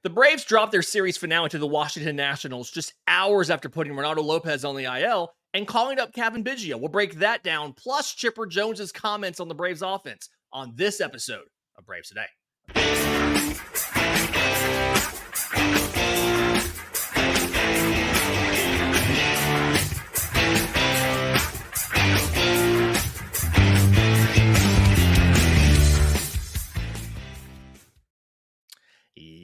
The Braves dropped their series finale to the Washington Nationals just hours after putting Reynaldo López on the IL and calling up Cavan Biggio. We'll break that down, plus Chipper Jones's comments on the Braves offense on this episode of Braves Today.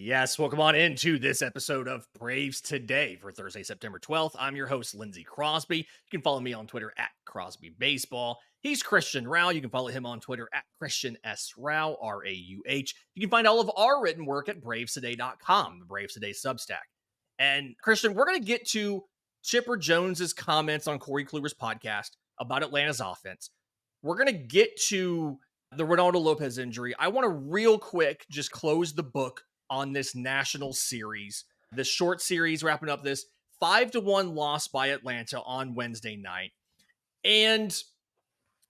Yes, welcome on into this episode of Braves Today for Thursday, September 12th. I'm your host, Lindsay Crosby. You can follow me on Twitter at Crosby Baseball. He's Christian Rauh. You can follow him on Twitter at Christian S. Rauh, R-A-U-H. You can find all of our written work at bravestoday.com, the Braves Today Substack. And Christian, we're going to get to Chipper Jones's comments on Corey Kluber's podcast about Atlanta's offense. We're going to get to the Reynaldo López injury. I want to real quick just close the book on this national series, this short series, wrapping up this 5-1 loss by Atlanta on Wednesday night. And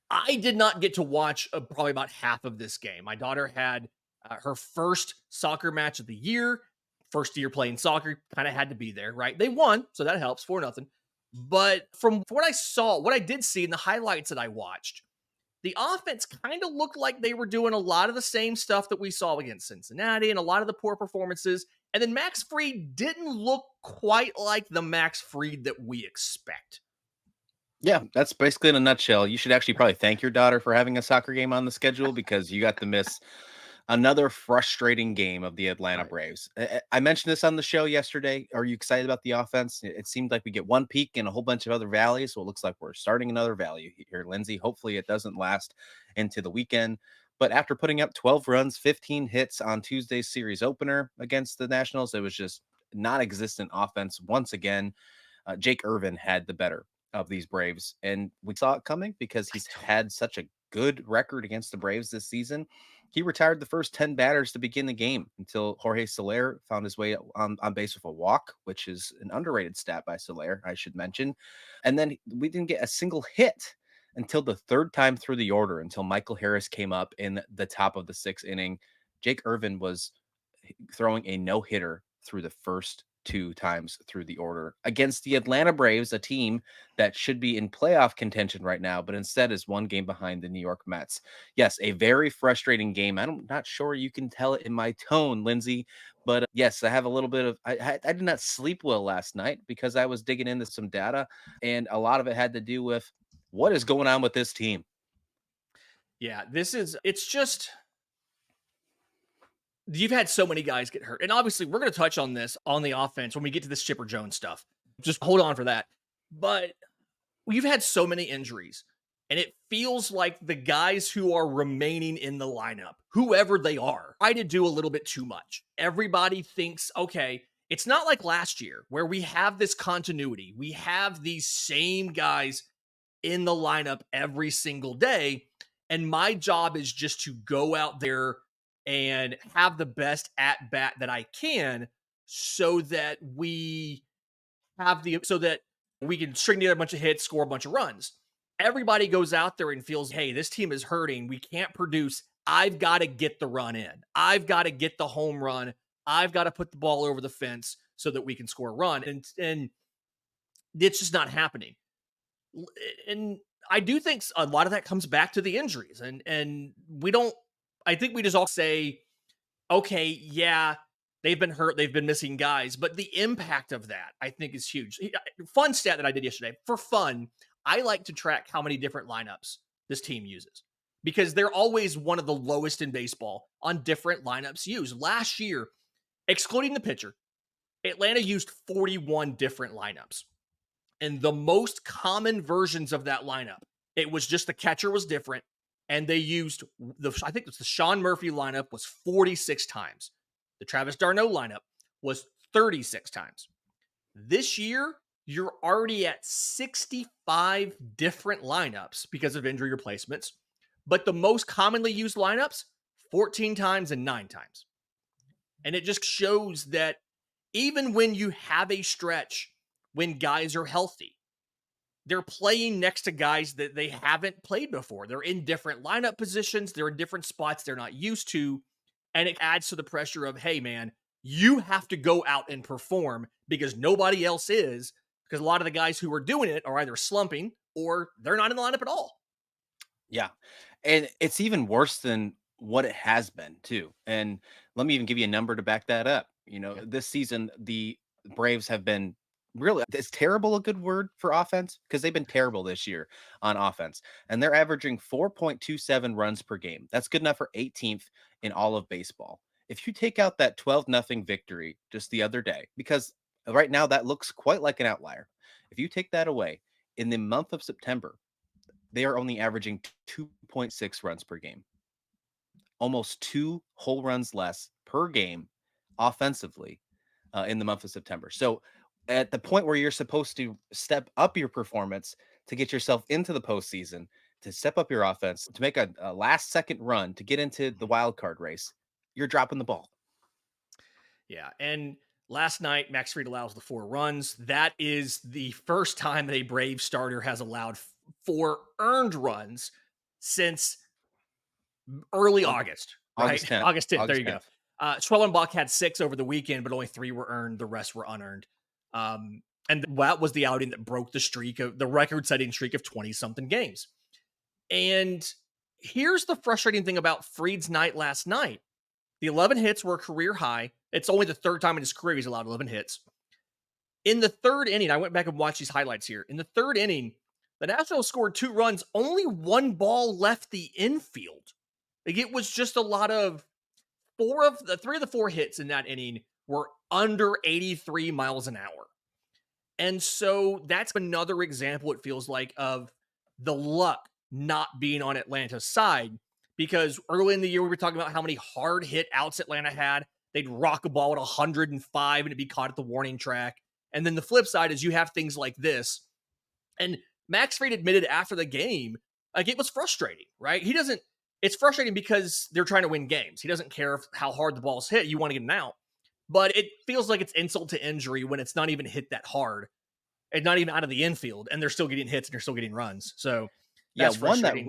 I did not get to watch probably about half of this game. My daughter had her first soccer match of the year, first year playing soccer, kind of had to be there, right? They won, so that helps, 4-0. But from what I saw, what I did see in the highlights that I watched, the offense kind of looked like they were doing a lot of the same stuff that we saw against Cincinnati and a lot of the poor performances. And then Max Fried didn't look quite like the Max Fried that we expect. Yeah, that's basically in a nutshell. You should actually probably thank your daughter for having a soccer game on the schedule because you got to miss another frustrating game of the Atlanta Braves. I mentioned this on the show yesterday. Are you excited about the offense? It seemed like we get one peak and a whole bunch of other valleys. So it looks like we're starting another valley here, Lindsay. Hopefully it doesn't last into the weekend. But after putting up 12 runs, 15 hits on Tuesday's series opener against the Nationals, it was just non-existent offense once again. Jake Irvin had the better of these Braves, and we saw it coming because he's had such a good record against the Braves this season. He retired the first 10 batters to begin the game until Jorge Soler found his way on base with a walk, which is an underrated stat by Soler, I should mention. And then we didn't get a single hit until the third time through the order, until Michael Harris came up in the top of the sixth inning. Jake Irvin was throwing a no-hitter through the first 2 times through the order against the Atlanta Braves, a team that should be in playoff contention right now, but instead is 1 game behind the New York Mets. Yes, a very frustrating game. I'm not sure you can tell it in my tone, Lindsay, but yes, I have a little bit of, I did not sleep well last night because I was digging into some data, and a lot of it had to do with what is going on with this team. Yeah, it's just, you've had so many guys get hurt. And obviously, we're going to touch on this on the offense when we get to this Chipper Jones stuff. Just hold on for that. But you've had so many injuries, and it feels like the guys who are remaining in the lineup, whoever they are, try to do a little bit too much. Everybody thinks, okay, it's not like last year where we have this continuity. We have these same guys in the lineup every single day. And my job is just to go out there and have the best at bat that I can so that we can string together a bunch of hits, score a bunch of runs. Everybody goes out there and feels, hey, this team is hurting. We can't produce. I've got to get the run in. I've got to get the home run. I've got to put the ball over the fence so that we can score a run. And it's just not happening. And I do think a lot of that comes back to the injuries. And I think we just all say, okay, yeah, they've been hurt, they've been missing guys, but the impact of that, I think, is huge. Fun stat that I did yesterday. For fun, I like to track how many different lineups this team uses because they're always one of the lowest in baseball on different lineups used. Last year, excluding the pitcher, Atlanta used 41 different lineups. And the most common versions of that lineup, it was just the catcher was different. And they used I think it was the Sean Murphy lineup was 46 times. The Travis d'Arnaud lineup was 36 times. This year, you're already at 65 different lineups because of injury replacements. But the most commonly used lineups, 14 times and 9 times. And it just shows that even when you have a stretch, when guys are healthy, they're playing next to guys that they haven't played before. They're in different lineup positions. They're in different spots they're not used to. And it adds to the pressure of, hey, man, You have to go out and perform because nobody else is. Because a lot of the guys who are doing it are either slumping or they're not in the lineup at all. Yeah. And it's even worse than what it has been too. And let me even give you a number to back that up. Okay. This season the Braves have been really, is terrible a good word for offense? Because they've been terrible this year on offense. And they're averaging 4.27 runs per game. That's good enough for 18th in all of baseball. If you take out that 12-0 victory just the other day, because right now that looks quite like an outlier. If you take that away, in the month of September, they are only averaging 2.6 runs per game, almost 2 whole runs less per game offensively in the month of September. So at the point where you're supposed to step up your performance to get yourself into the postseason, to step up your offense, to make a last second run to get into the Mhm. wild card race, you're dropping the ball. Yeah. And last night, Max Fried allows the 4 runs. That is the first time that a Brave starter has allowed 4 earned runs since early Au- August, right? August 10th. August 10th. There August you go. 10th. Schwellenbach had 6 over the weekend, but only 3 were earned. The rest were unearned. And that was the outing that broke the streak of the record setting streak of 20 something games. And here's the frustrating thing about Fried's night last night. The 11 hits were a career high. It's only the third time in his career he's allowed 11 hits. In the third inning, I went back and watched these highlights here. In the third inning, the Nationals scored 2 runs, only 1 ball left the infield. Like it was just a lot of 3 of the 4 hits in that inning were under 83 miles an hour. And so that's another example, it feels like, of the luck not being on Atlanta's side. Because early in the year, we were talking about how many hard hit outs Atlanta had. They'd rock a ball at 105 and it'd be caught at the warning track. And then the flip side is you have things like this. And Max Fried admitted after the game, like it was frustrating, right? It's frustrating because they're trying to win games. He doesn't care how hard the ball's hit. You want to get an out. But it feels like it's insult to injury when it's not even hit that hard and not even out of the infield, and they're still getting hits and they're still getting runs. So Yeah, that's frustrating.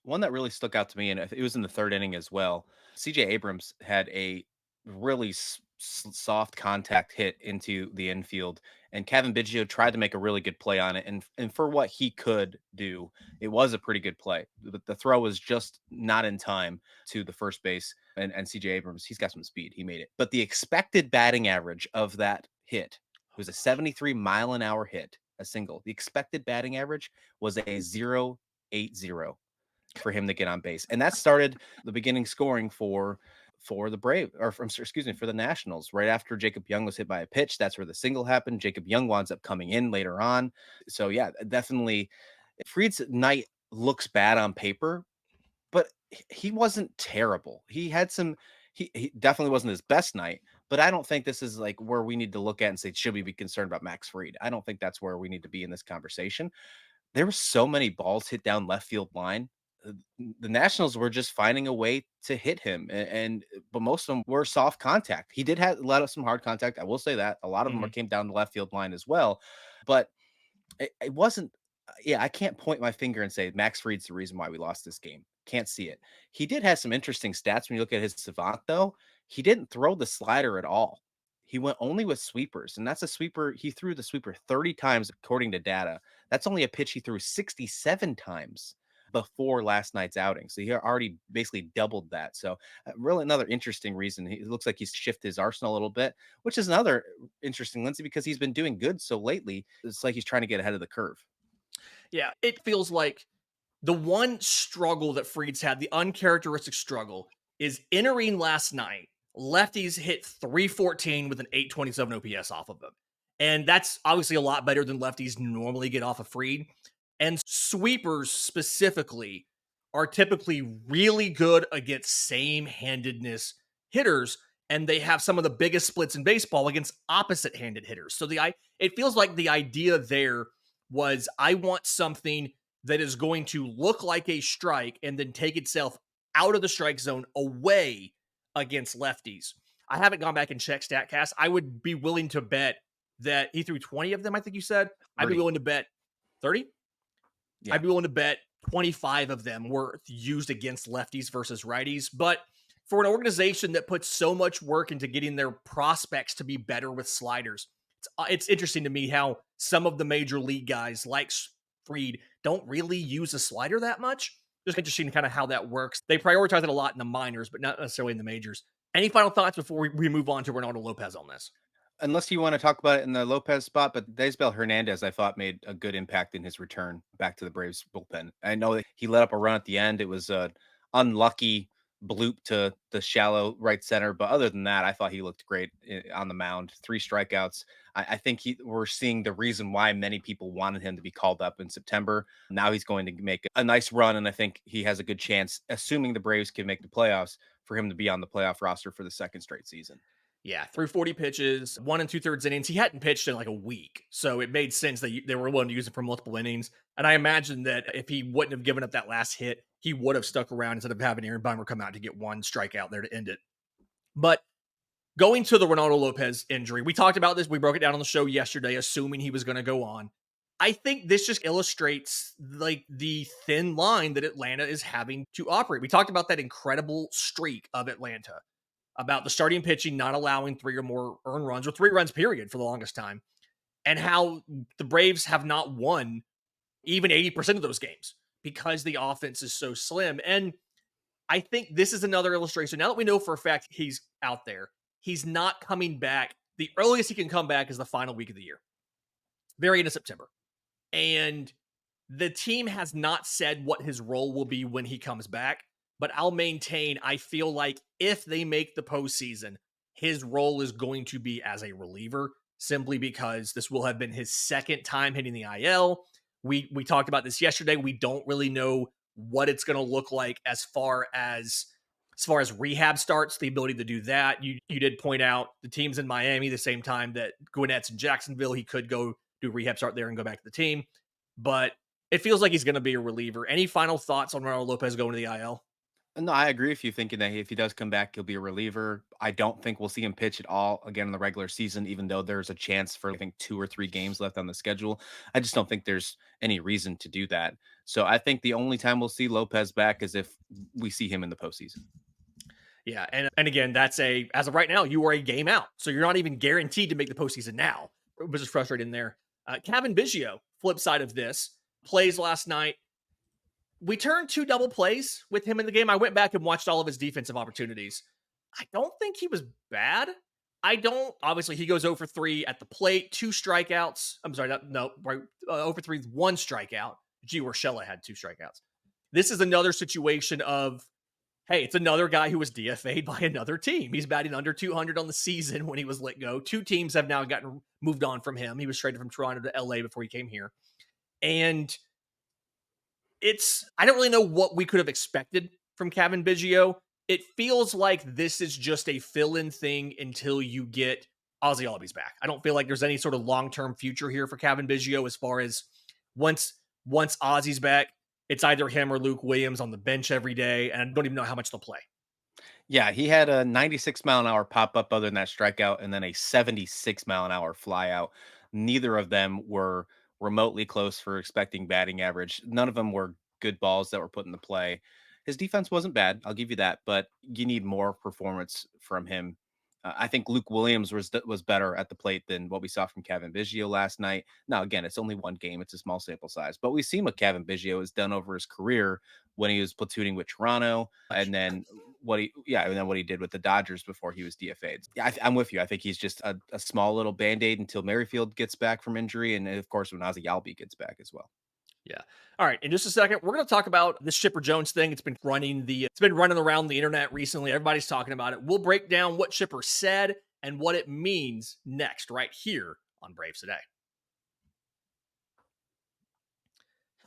one that really stuck out to me, and it was in the third inning as well. CJ Abrams had a really soft contact hit into the infield, and Cavan Biggio tried to make a really good play on it. And for what he could do, it was a pretty good play. The throw was just not in time to the first base, and CJ Abrams, he's got some speed. He made it, but the expected batting average of that hit was a 73-mile-an-hour hit, a single. The expected batting average was a 0.80 for him to get on base. And that started the beginning scoring for the Brave, or from, excuse me, for the Nationals. Right after Jacob Young was hit by a pitch, that's where the single happened. Jacob Young winds up coming in later on. So yeah, definitely Fried's night looks bad on paper, but he wasn't terrible. He had some he definitely wasn't his best night, but I don't think this is like where we need to look at and say, should we be concerned about Max Fried? I don't think that's where we need to be in this conversation. There were so many balls hit down left field line. Uh, The Nationals were just finding a way to hit him, but most of them were soft contact. He did have a lot of some hard contact. I will say that a lot of them Mhm. came down the left field line as well, but it wasn't. Yeah, I can't point my finger and say Max Fried's the reason why we lost this game. Can't see it. He did have some interesting stats when you look at his savant, though. He didn't throw the slider at all. He went only with sweepers, and that's a sweeper. He threw the sweeper 30 times, according to data. That's only a pitch he threw 67 times before last night's outing. So he already basically doubled that. So, really, another interesting reason. It looks like he's shifted his arsenal a little bit, which is another interesting, Lindsay, because he's been doing good so lately. It's like he's trying to get ahead of the curve. Yeah, it feels like the one struggle that Fried's had, the uncharacteristic struggle, is entering last night. Lefties hit 314 with an 827 OPS off of them. And that's obviously a lot better than lefties normally get off of Fried. And sweepers specifically are typically really good against same handedness hitters. And they have some of the biggest splits in baseball against opposite handed hitters. So it feels like the idea there was I want something that is going to look like a strike and then take itself out of the strike zone away against lefties. I haven't gone back and checked StatCast. I would be willing to bet that he threw 20 of them, I think you said. I'd be 30. willing to bet 30. Yeah. I'd be willing to bet 25 of them were used against lefties versus righties. But for an organization that puts so much work into getting their prospects to be better with sliders, it's interesting to me how some of the major league guys like Fried don't really use a slider that much. Just interesting kind of how that works. They prioritize it a lot in the minors, but not necessarily in the majors. Any final thoughts before we move on to Reynaldo Lopez on this? Unless you want to talk about it in the Lopez spot, but Daysbel Hernandez, I thought, made a good impact in his return back to the Braves bullpen. I know that he let up a run at the end. It was a unlucky bloop to the shallow right center, but other than that, I thought he looked great on the mound. 3 strikeouts. I think we're seeing the reason why many people wanted him to be called up in September. Now he's going to make a nice run, and I think he has a good chance, assuming the Braves can make the playoffs, for him to be on the playoff roster for the second straight season. Yeah, through 40 pitches, 1 2/3 innings. He hadn't pitched in like a week. So it made sense that they were willing to use him for multiple innings. And I imagine that if he wouldn't have given up that last hit, he would have stuck around instead of having Aaron Bummer come out to get one strikeout there to end it. But going to the Reynaldo Lopez injury, we talked about this. We broke it down on the show yesterday, assuming he was going to go on. I think this just illustrates like the thin line that Atlanta is having to operate. We talked about that incredible streak of Atlanta, about the starting pitching not allowing 3 or more earned runs or 3 runs period for the longest time, and how the Braves have not won even 80% of those games because the offense is so slim. And I think this is another illustration. Now that we know for a fact he's out there, he's not coming back. The earliest he can come back is the final week of the year, very end of September. And the team has not said what his role will be when he comes back, but I'll maintain I feel like if they make the postseason, his role is going to be as a reliever, simply because this will have been his second time hitting the IL. We talked about this yesterday. We don't really know what it's going to look like as far as rehab starts, the ability to do that. You did point out the teams in Miami the same time that Gwinnett's in Jacksonville. He could go do rehab start there and go back to the team. But it feels like he's going to be a reliever. Any final thoughts on Reynaldo Lopez going to the IL? No, I agree with you thinking that if he does come back, he'll be a reliever. I don't think we'll see him pitch at all again in the regular season, even though there's a chance for, I think, 2 or 3 games left on the schedule. I just don't think there's any reason to do that. So I think the only time we'll see Lopez back is if we see him in the postseason. Yeah, and again, that's as of right now, you are a game out, so you're not even guaranteed to make the postseason now, which is frustrating there. Cavan Biggio, flip side of this, plays last night. We turned 2 double plays with him in the game. I went back and watched all of his defensive opportunities. I don't think he was bad. I don't. Obviously, he goes 0 for 3 at the plate, 2 strikeouts. I'm sorry, no, right, 0 for 3, 1 strikeout. G. Urshela had 2 strikeouts. This is another situation of, hey, it's another guy who was DFA'd by another team. He's batting under 200 on the season when he was let go. 2 teams have now gotten moved on from him. He was traded from Toronto to LA before he came here. And I don't really know what we could have expected from Cavan Biggio. It feels like this is just a fill-in thing until you get Ozzy Albies back. I don't feel like there's any sort of long-term future here for Cavan Biggio as far as once Ozzy's back, it's either him or Luke Williams on the bench every day, and I don't even know how much they'll play. Yeah, he had a 96-mile-an-hour pop up other than that strikeout, and then a 76-mile-an-hour fly out. Neither of them were remotely close for expecting batting average. None of them were good balls that were put into play. His defense wasn't bad, I'll give you that, but you need more performance from him. I think Luke Williams was better at the plate than what we saw from Cavan Biggio last night. Now, again, it's only one game; it's a small sample size, but we've seen what Cavan Biggio has done over his career when he was platooning with Toronto, and then what he did with the Dodgers before he was DFA'd. Yeah, I'm with you. I think he's just a small little band-aid until Merrifield gets back from injury, and of course when Ozzy Albies gets back as well. Yeah. All right. In just a second, we're going to talk about this Chipper Jones thing. It's been running around the internet recently. Everybody's talking about it. We'll break down what Chipper said and what it means next, right here on Braves Today.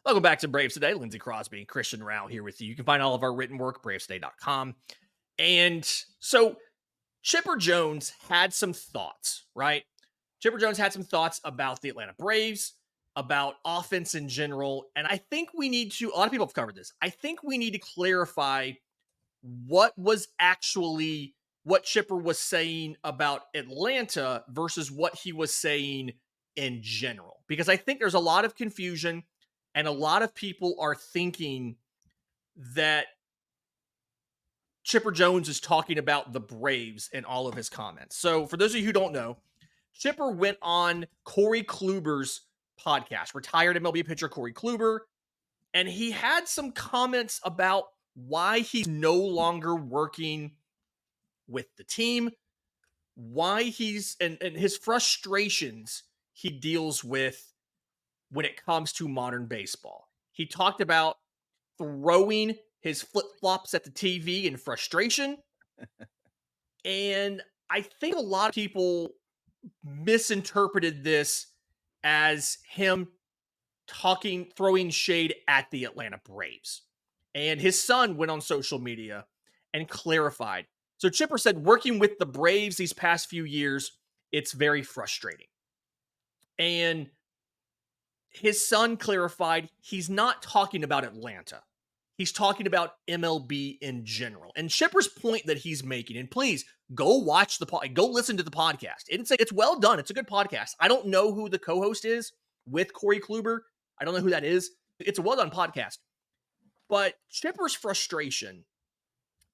Welcome back to Braves Today. Lindsay Crosby, Christian Rauh here with you. You can find all of our written work, bravestoday.com. And so Chipper Jones had some thoughts, right? Chipper Jones had some thoughts about the Atlanta Braves, about offense in general. And I think a lot of people have covered this. I think we need to clarify what Chipper was saying about Atlanta versus what he was saying in general. Because I think there's a lot of confusion and a lot of people are thinking that Chipper Jones is talking about the Braves in all of his comments. So, for those of you who don't know, Chipper went on Corey Kluber's podcast, retired MLB pitcher Corey Kluber, and he had some comments about why he's no longer working with the team, why he's and his frustrations he deals with when it comes to modern baseball. He talked about throwing his flip flops at the TV in frustration. And I think a lot of people misinterpreted this as him throwing shade at the Atlanta Braves. And his son went on social media and clarified. So Chipper said, working with the Braves these past few years, it's very frustrating. And his son clarified he's not talking about Atlanta. He's talking about MLB in general. And Chipper's point that he's making, and please go watch go listen to the podcast. It's well done. It's a good podcast. I don't know who the co-host is with Corey Kluber. I don't know who that is. It's a well done podcast. But Chipper's frustration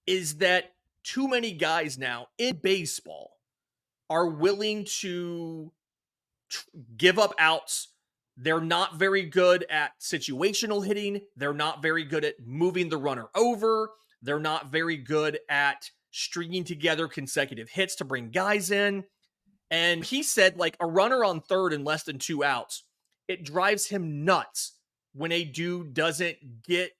is that too many guys now in baseball are willing to give up outs. They're not very good at situational hitting. They're not very good at moving the runner over. They're not very good at stringing together consecutive hits to bring guys in. And he said, like, a runner on third and less than 2 outs, it drives him nuts when a dude doesn't get,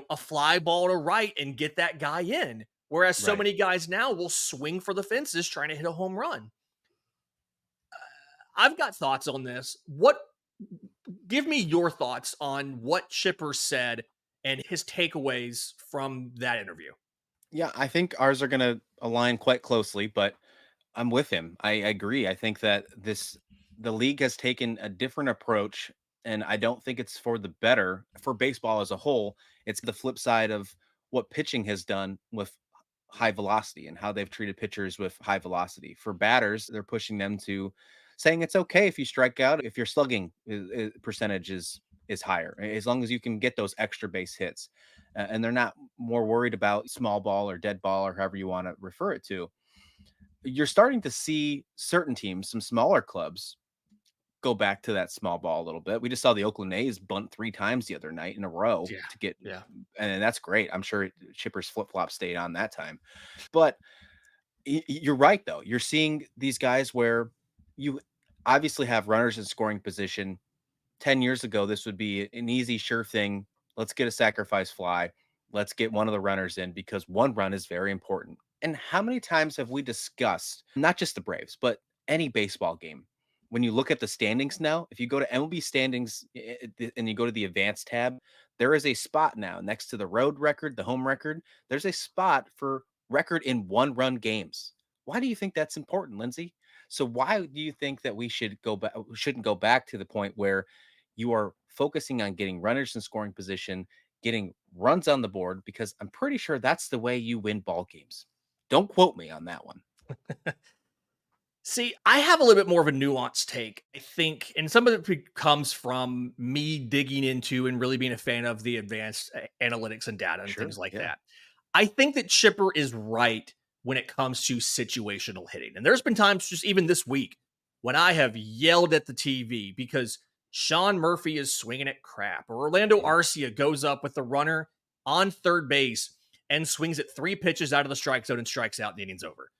a fly ball to right and get that guy in. Whereas so Right. many guys now will swing for the fences trying to hit a home run. I've got thoughts on this. Give me your thoughts on what Chipper said and his takeaways from that interview. Yeah, I think ours are going to align quite closely, but I'm with him. I agree. I think that the league has taken a different approach, and I don't think it's for the better for baseball as a whole. It's the flip side of what pitching has done with high velocity and how they've treated pitchers with high velocity. For batters, they're pushing them to saying it's okay if you strike out if your slugging percentage is higher, as long as you can get those extra base hits. And they're not more worried about small ball or dead ball or however you want to refer it to. You're starting to see certain teams, some smaller clubs, go back to that small ball a little bit. We just saw the Oakland A's bunt 3 times the other night in a row Yeah. to get, Yeah. and that's great. I'm sure Chipper's flip flop stayed on that time. But you're right, though. You're seeing these guys where you obviously have runners in scoring position. 10 years ago, this would be an easy, sure thing. Let's get a sacrifice fly. Let's get one of the runners in because one run is very important. And how many times have we discussed not just the Braves, but any baseball game? When you look at the standings now, if you go to MLB standings and you go to the advanced tab, there is a spot now next to the road record, the home record. There's a spot for record in 1-run games. Why do you think that's important, Lindsay? So why do you think that we shouldn't go back to the point where you are focusing on getting runners in scoring position, getting runs on the board, because I'm pretty sure that's the way you win ball games. Don't quote me on that one. See, I have a little bit more of a nuanced take, I think, and some of it comes from me digging into and really being a fan of the advanced analytics and data and things Sure. like Yeah. that. I think that Chipper is right when it comes to situational hitting. And there's been times just even this week when I have yelled at the TV because Sean Murphy is swinging at crap, or Orlando Yeah. Arcia goes up with the runner on third base and swings at 3 pitches out of the strike zone and strikes out, and the inning's over.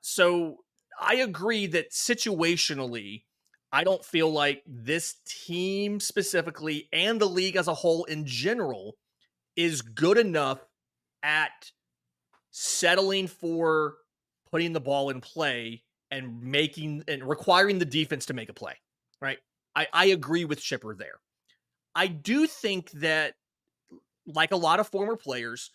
So I agree that situationally, I don't feel like this team specifically and the league as a whole in general is good enough at settling for putting the ball in play and making and requiring the defense to make a play. Right. I agree with Chipper there. I do think that, like a lot of former players,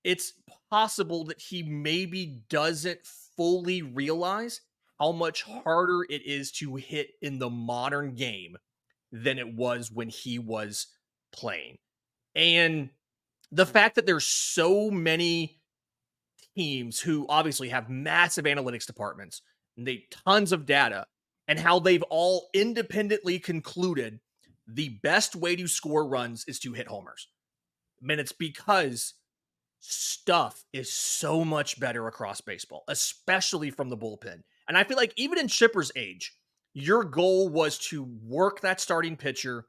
it's possible that he maybe doesn't fully realize how much harder it is to hit in the modern game than it was when he was playing. And the fact that there's so many teams who obviously have massive analytics departments and they tons of data, and how they've all independently concluded the best way to score runs is to hit homers. I mean, it's because stuff is so much better across baseball, especially from the bullpen. And I feel like even in Chipper's age, your goal was to work that starting pitcher,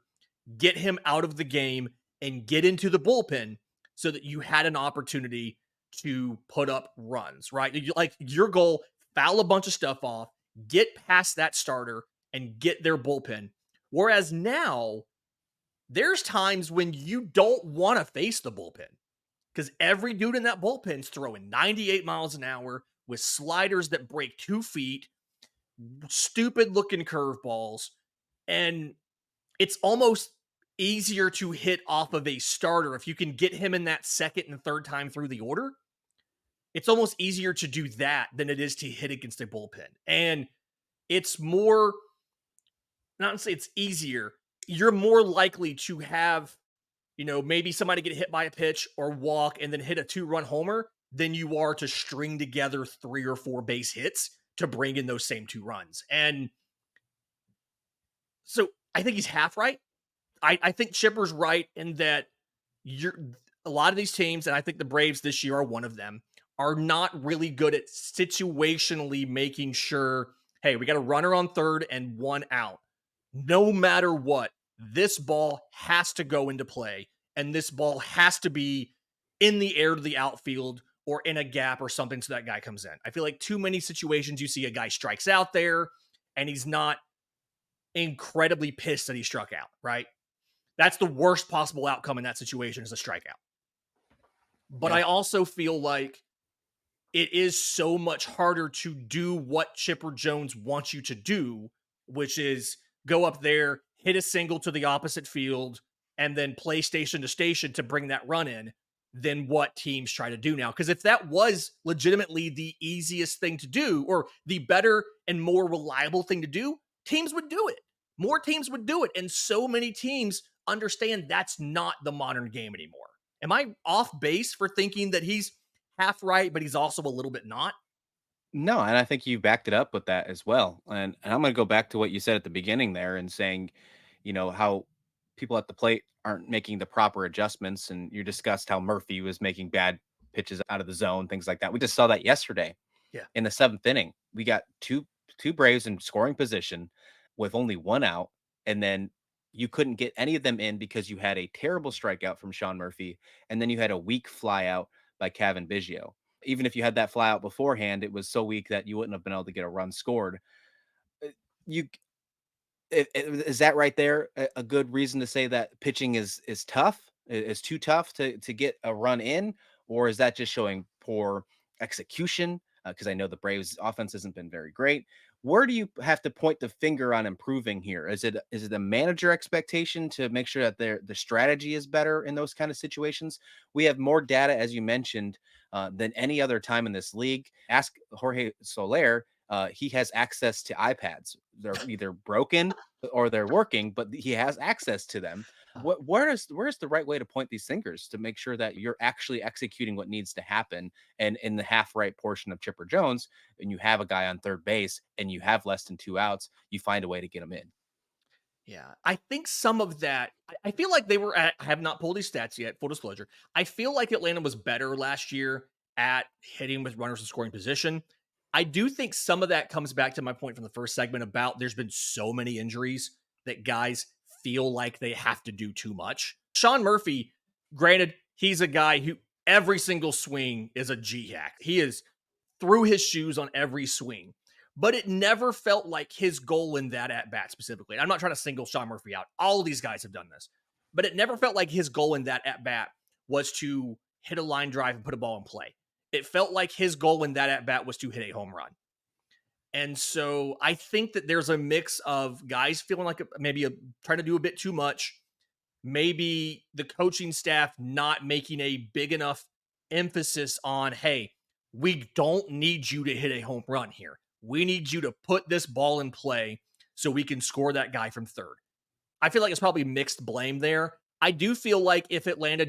get him out of the game, and get into the bullpen so that you had an opportunity to put up runs, right? Like your goal, foul a bunch of stuff off, get past that starter, and get their bullpen. Whereas now, there's times when you don't want to face the bullpen because every dude in that bullpen's throwing 98 miles an hour with sliders that break 2 feet, stupid looking curveballs, and it's almost easier to hit off of a starter if you can get him in that second and third time through the order. It's almost easier to do that than it is to hit against a bullpen. And it's more, not to say it's easier, you're more likely to have, maybe somebody get hit by a pitch or walk and then hit a 2-run homer than you are to string together 3 or 4 base hits to bring in those same 2 runs. And so I think he's half right. I think Chipper's right in that you're a lot of these teams, and I think the Braves this year are one of them, are not really good at situationally making sure, hey, we got a runner on third and 1 out. No matter what, this ball has to go into play, and this ball has to be in the air to the outfield or in a gap or something so that guy comes in. I feel like too many situations you see a guy strikes out there and he's not incredibly pissed that he struck out, right? That's the worst possible outcome in that situation is a strikeout. But Yeah. I also feel like it is so much harder to do what Chipper Jones wants you to do, which is go up there, hit a single to the opposite field, and then play station to station to bring that run in than what teams try to do now. Because if that was legitimately the easiest thing to do or the better and more reliable thing to do, teams would do it. More teams would do it. And so many teams understand that's not the modern game anymore. Am I off base for thinking that he's half right, but he's also a little bit not? No, and I think you backed it up with that as well. And I'm going to go back to what you said at the beginning there and saying, how people at the plate aren't making the proper adjustments. And you discussed how Murphy was making bad pitches out of the zone, things like that. We just saw that yesterday Yeah. in the seventh inning. We got two Braves in scoring position with only 1 out, and then you couldn't get any of them in because you had a terrible strikeout from Sean Murphy, and then you had a weak fly out by Cavan Biggio. Even if you had that fly out beforehand, it was so weak that you wouldn't have been able to get a run scored. Uh, You is that right there a good reason to say that pitching is tough? Is too tough to get a run in, or is that just showing poor execution? Because I know the Braves' offense hasn't been very great. Where do you have to point the finger on improving here? Is it a manager expectation to make sure that the strategy is better in those kind of situations? We have more data, as you mentioned, than any other time in this league. Ask Jorge Soler. He has access to iPads. They're either broken or they're working, but he has access to them. Where is the right way to point these fingers to make sure that you're actually executing what needs to happen? And in the half right portion of Chipper Jones, and you have a guy on third base and you have less than 2 outs, you find a way to get him in. Yeah, I think some of that. I feel like they were at. I have not pulled these stats yet. Full disclosure, I feel like Atlanta was better last year at hitting with runners in scoring position. I do think some of that comes back to my point from the first segment about there's been so many injuries that guys feel like they have to do too much. Sean Murphy, granted, he's a guy who every single swing is a G hack. He is through his shoes on every swing. But it never felt like his goal in that at bat specifically. I'm not trying to single Sean Murphy out. All of these guys have done this. But it never felt like his goal in that at bat was to hit a line drive and put a ball in play. It felt like his goal in that at bat was to hit a home run. And so I think that there's a mix of guys feeling like trying to do a bit too much, maybe the coaching staff not making a big enough emphasis on, hey, we don't need you to hit a home run here. We need you to put this ball in play so we can score that guy from third. I feel like it's probably mixed blame there. I do feel like if Atlanta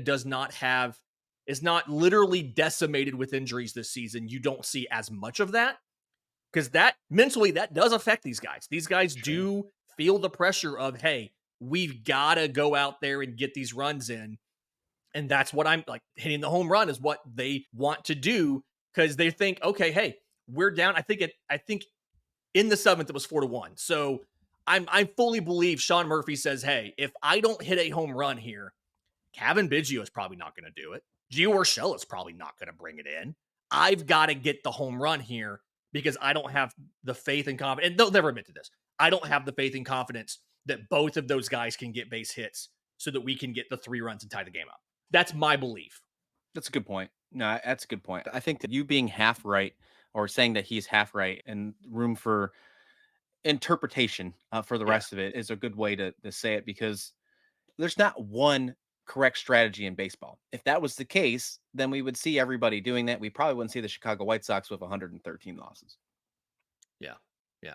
is not literally decimated with injuries this season, you don't see as much of that because that mentally that does affect these guys. These guys Sure. do feel the pressure of, hey, we've got to go out there and get these runs in. And that's what I'm like, hitting the home run is what they want to do because they think, okay, hey, we're down. I think in the seventh it was 4-1. So I fully believe Sean Murphy says, hey, if I don't hit a home run here, Cavan Biggio is probably not going to do it. Gio Urshela is probably not going to bring it in. I've got to get the home run here because I don't have the faith and confidence. And they'll never admit to this. I don't have the faith and confidence that both of those guys can get base hits so that we can get the 3 runs and tie the game up. That's my belief. That's a good point. No, that's a good point. I think that you being half right or saying that he's half right and room for interpretation for the Yeah. rest of it is a good way to say it because there's not one correct strategy in baseball. If that was the case, then we would see everybody doing that. We probably wouldn't see the Chicago White Sox with 113 losses. Yeah. Yeah.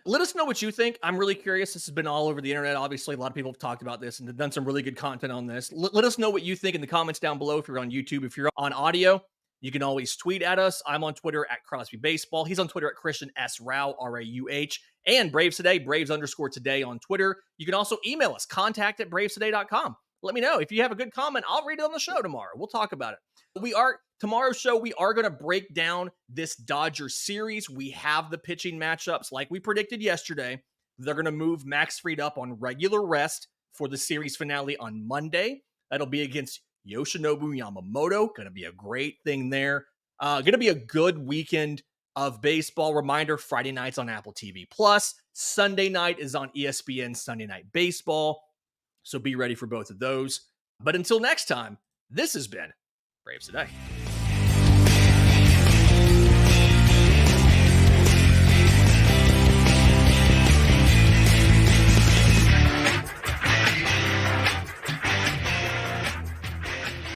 Let us know what you think. I'm really curious. This has been all over the internet. Obviously, a lot of people have talked about this and done some really good content on this. Let us know what you think in the comments down below. If you're on YouTube, if you're on audio, you can always tweet at us. I'm on Twitter at Crosby Baseball. He's on Twitter at Christian S. Rauh, Rauh. And Braves Today, Braves_today on Twitter. You can also email us, contact@bravestoday.com. Let me know. If you have a good comment, I'll read it on the show tomorrow. We'll talk about it. Tomorrow's show, we are going to break down this Dodgers series. We have the pitching matchups like we predicted yesterday. They're going to move Max Fried up on regular rest for the series finale on Monday. That'll be against Yoshinobu Yamamoto. Going to be a great thing there. Going to be a good weekend of baseball. Reminder, Friday night's on Apple TV+. Sunday night is on ESPN Sunday Night Baseball. So be ready for both of those. But until next time, this has been Braves Today.